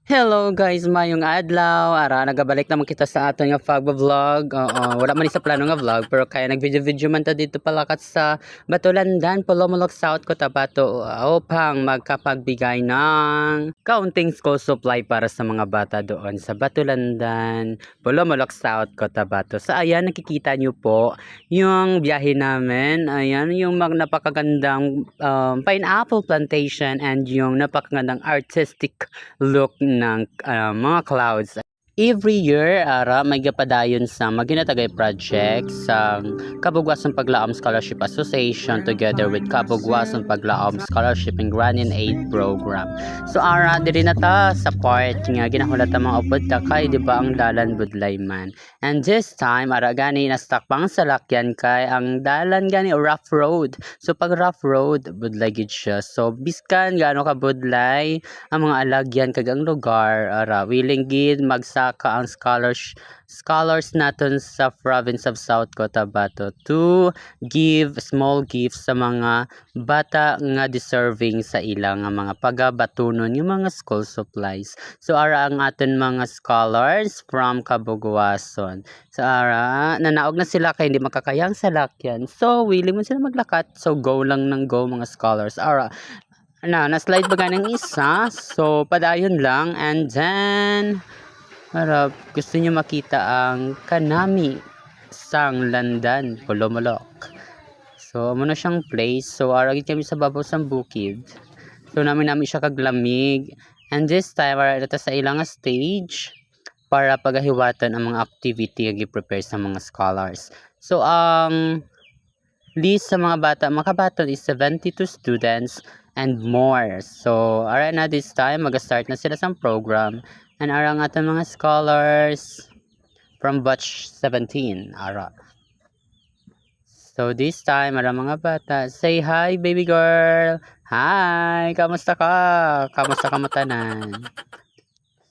Hello guys, mayong adlaw. Ara nagabalik naman kita sa aton nga pag-vlog. Wala man ni sa plano nga vlog pero kaya nag-video man ta dito palakat sa Batulandan, Polomolok South, Cotabato upang magkapagbigay ng kaunting school supply para sa mga bata doon sa Batulandan, Polomolok South, Cotabato. So ayan, nakikita nyo po yung biyahe namin. Ayan, yung napakagandang pineapple plantation and yung napakagandang artistic look ng mga clouds. Every year, ara may gapadayon sa maginatagay project sa Kabugwasan Paglaom Scholarship Association together with Kabugwasan Paglaom Scholarship and Grant and Aid Program. So ara diri na ta sa part nga ginahulat ang mga upod kay di ba ang dalan budlay man. And this time ara gani na-stuck pang salakyan kay ang dalan gani rough road. So pag rough road budlay gid siya. So biskan gaano ka budlay ang mga alagyan kag ang lugar ara willing gid magsaka ang scholars naton sa province of South Cotabato to give small gifts sa mga bata nga deserving sa ilang nga mga pagabatunon yung mga school supplies. So ara ang aton mga scholars from Kabugwason. So ara nanaog na sila kay hindi makakayang salakyan. So willing mo sila maglakat. So go lang ng go mga scholars. Ara na-slide ba ng isa? So, padayon lang. And then, harap, gusto nyo makita ang Kanami sang Landan, Polomolok. So, muna siyang place. So, aragit kami sa babaw sang bukid. So, namin siya kaglamig. And this time, aragit sa ilang stage para pagahiwatan ang mga activity nga i-prepare sa mga scholars. So, ang list sa mga bata, makabaton is 72 students and more. So, ara na this time, mag-start na sila sa program. And ara ang ating mga scholars from batch 17. Ara. So, this time, ara mga bata, say hi, baby girl. Hi! Kamusta ka? Kamusta ka matanan?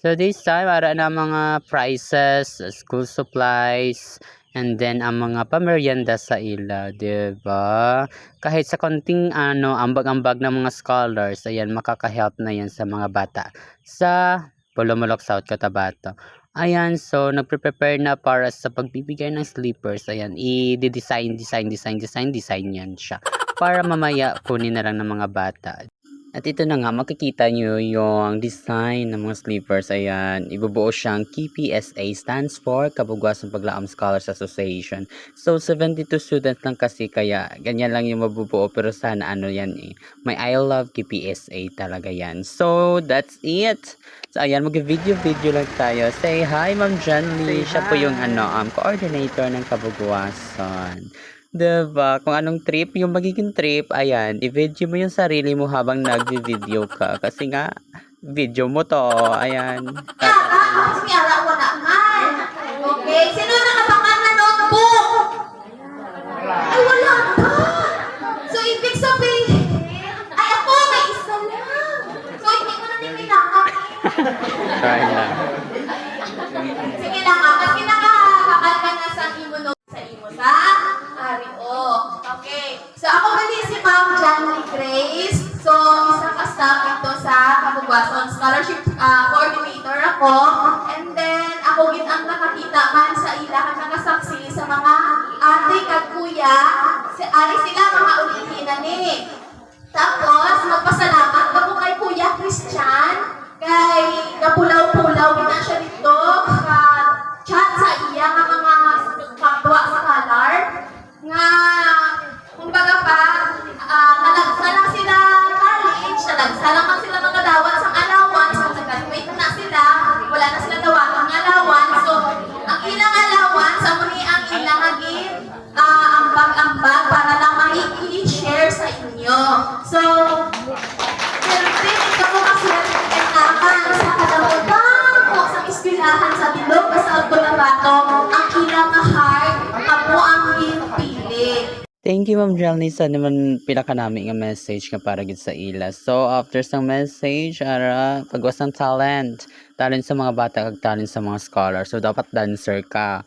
So, this time, ara na mga prizes, school supplies, and then ang mga pamerienda sa ila, 'di ba? Kahit sa konting ambag-ambag ng mga scholars, ayan makaka-help na 'yan sa mga bata sa Polomolok South Cotabato. Ayan, so nagpe-prepare na para sa pagbibigay ng sleepers. Ayan, i-design yan siya para mamaya kunin na lang ng mga bata. At ito na nga, makikita nyo yung design ng mga sleepers. Ayan, ibubuo siyang KPSA, stands for Kabugwasan Paglaom Scholars Association. So, 72 students lang kasi, kaya ganyan lang yung mabubuo. Pero sana yan may I love KPSA talaga yan. So, that's it. So, ayan, mag-video lang tayo. Say hi, Ma'am Janly. Siya po yung coordinator ng Kabugwasan. Diba? Kung anong trip, yung magiging trip, ayan, i-video mo yung sarili mo habang nag-video ka. Kasi nga, video mo to, ayan. Tapos miyara ko naman. Okay, sino nakabangan na notebook? Ay, wala pa. So, ibig sabihin, ay ako, may isa lang. So, hindi ko na nipinaka. Try lang. Sige lang, kasi nakakakal ka na sa imo sa imo sa Ario. Okay. So, ako gali si Ma'am Janly Grace. So, isa ka staff ito sa Kabugwasan Scholarship Coordinator ako. And then, ako gid ang nakakita man sa ila ka nakasaksi sa mga ate kag kuya. Ari sila mga ulihinan ni. Tapos, magpasalamat ako kay Kuya Christian. Kay kapulaw-pulaw na siya dito. Chat sa iya nga mga kapwa scholar. Nga, kumbaga pa, nalagsa lang sila college, nalagsa lang sila mga dawat sa allowance, nag-graduate na sila, wala na sila dawat ang allowance. So, ang ilang allowance, amo ni ang ilang ambag-ambag para lang mai-share sa inyo. So, ito ko kasi naman sa kalamutan ko sa ispilahan sa bilog sa Cotabato, ang ilang heart, amo ang ginpili. Thank you, Ma'am Jelny, sa naman pinaka namin nga message nga para gid sa ila. So, after sa message, ara, pagwasang talent sa mga bata, kag talent sa mga scholars. So, dapat dancer ka.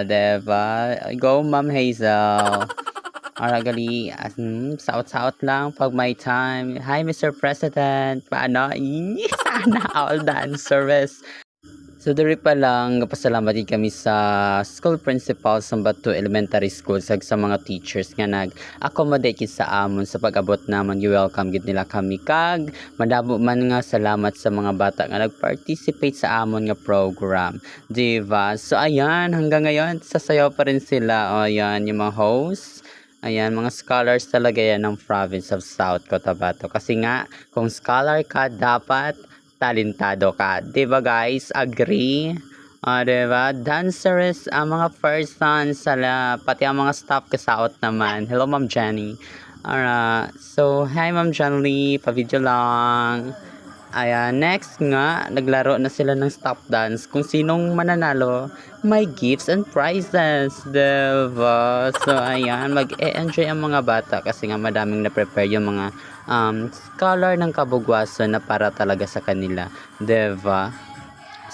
Diba? Go, Ma'am Hazel. Aragali, saot-saot lang pag may time. Hi, Mr. President. Paano? Sana all dance service. So, diri pa lang, pasalamat din kami sa school principal sa Batu Elementary School sa mga teachers nga nag-accommodate gid sa amon sa pag-abot naman. I-welcome gid nila kami. Kag, madamo man nga salamat sa mga bata nga nag-participate sa amon nga program. Diba? So, ayan, hanggang ngayon, sasayaw pa rin sila. O, ayan, yung mga hosts. Ayan, mga scholars talaga yan ng province of South Cotabato. Kasi nga, kung scholar ka, dapat talentado ka. Diba guys? Agree? Diba? Dancers, ang mga person sala, pati ang mga staff kasaot naman. Hello, Ma'am Jenny. So, hi Ma'am Jenny, pa-video lang. Ayan, next nga, naglaro na sila ng stop dance. Kung sinong mananalo, may gifts and prizes, diba? So, ayan, mag-e-enjoy ang mga bata kasi nga madaming na-prepare yung mga scholar ng kabugwaso na para talaga sa kanila, diba?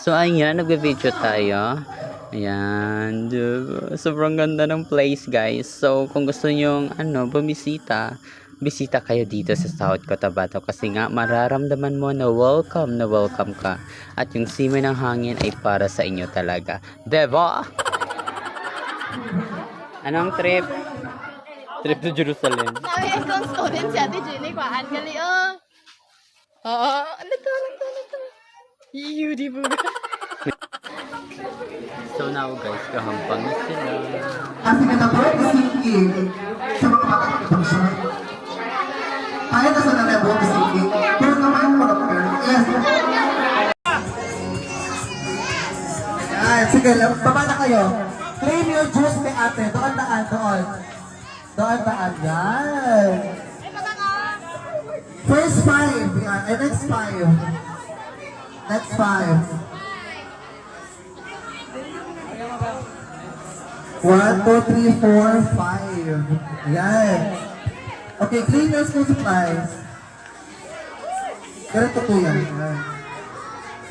So, ayan, nagbe-video tayo. Ayan, diba? Sobrang ganda ng place, guys. So, kung gusto nyong, bumisita, bisita kayo dito sa South Cotabato kasi nga mararamdaman mo na welcome ka at yung simoy ng hangin ay para sa inyo talaga. Diba? Anong trip? Trip to Jerusalem. Sabi itong student siya, di Jenny, kwaan gali, oh. Oo, ano to. Iyo, di ba? So now guys, kahampang na sila. Kasi nga na-break the sinking sa mga bata ng siya. Kaya na sa na-level the sinking, pero naman mo na pero yes. Yan, sige, baba na kayo. Claim your juice kay ate. Doon. Doon, yan. First 5, yan. Ay, next 5. Next 5. 1, 2, 3, 4, 5. Yan. Okay, clean your school supplies. Ganito po yan.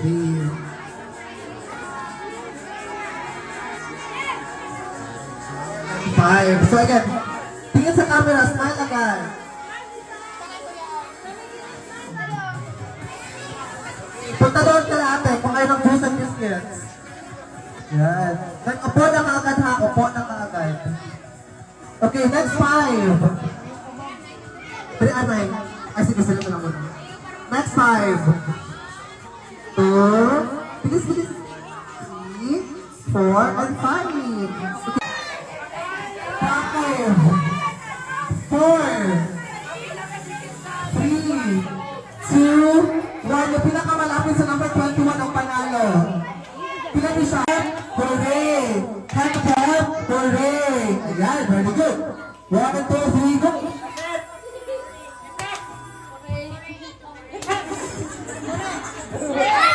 3. So again, tingin sa camera, smile agad. Punta doon ka ate, kung kayo ng juice and biscuits. Yan. Upo na kaagad ha, upo na kaagad. Okay, next 5. 3 and 9. Ay, sige, sila na muna. Next 5. 2. Bilis. 3, 4, and 5. Okay. 5, 4, 3, 2, 1. Yung pinakamalapit sa number 21 ang panalo. Pila ni siya? Hooray! Hand clap! Hooray! Ayan, very good. 1, 2, 3, go!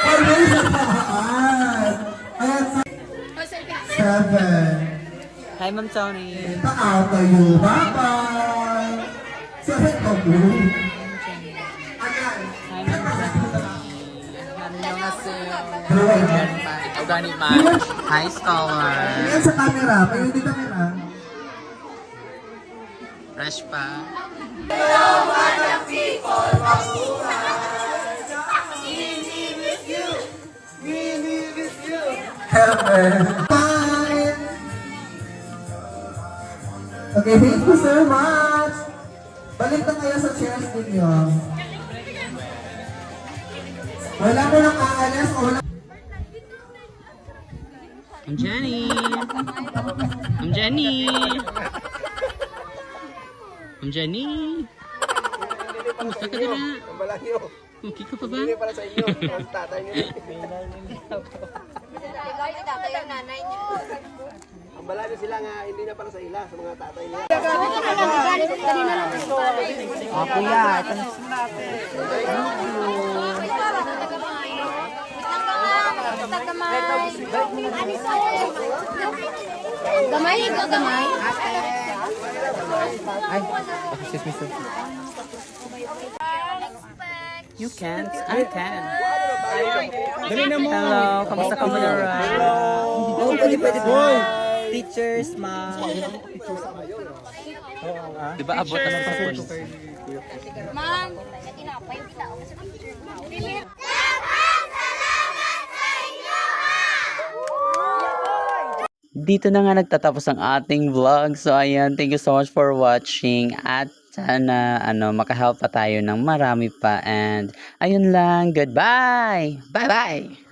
Hooray sa taas! Ayan, 7. Hi Ma'am Tony. Out to you. Bye-bye! 7 to you. Ayan. Hi Ma'am Tony. Hello. Organic match. Hi scholar. Ayan sa camera. May hindi camera. Fresh pa. Heaven. Bye! Okay, thank you so much. Balik na kayo sa chairs ninyo. Wala mo nang aalis o wala. I'm Jenny. I'm Jenny. I'm Jenny. Kumusta ka dira? Okay ka pa ba? Hindi para sa inyo, ang tatay niyo. Ang bala niyo sila nga hindi na para sa ila, sa mga tatay nila. Kuya, ito na. Gamay, ikaw gamay. Excuse me, sir. You can't. I can. Hello. Kamusta ka mo dira? Pwede. Teachers, ma. Di ba abot naman sa phone? Ma'am. Dito na nga nagtatapos ang ating vlog. So ayan, thank you so much for watching at sana makahelp pa tayo ng marami pa, and ayun lang, goodbye. Bye bye.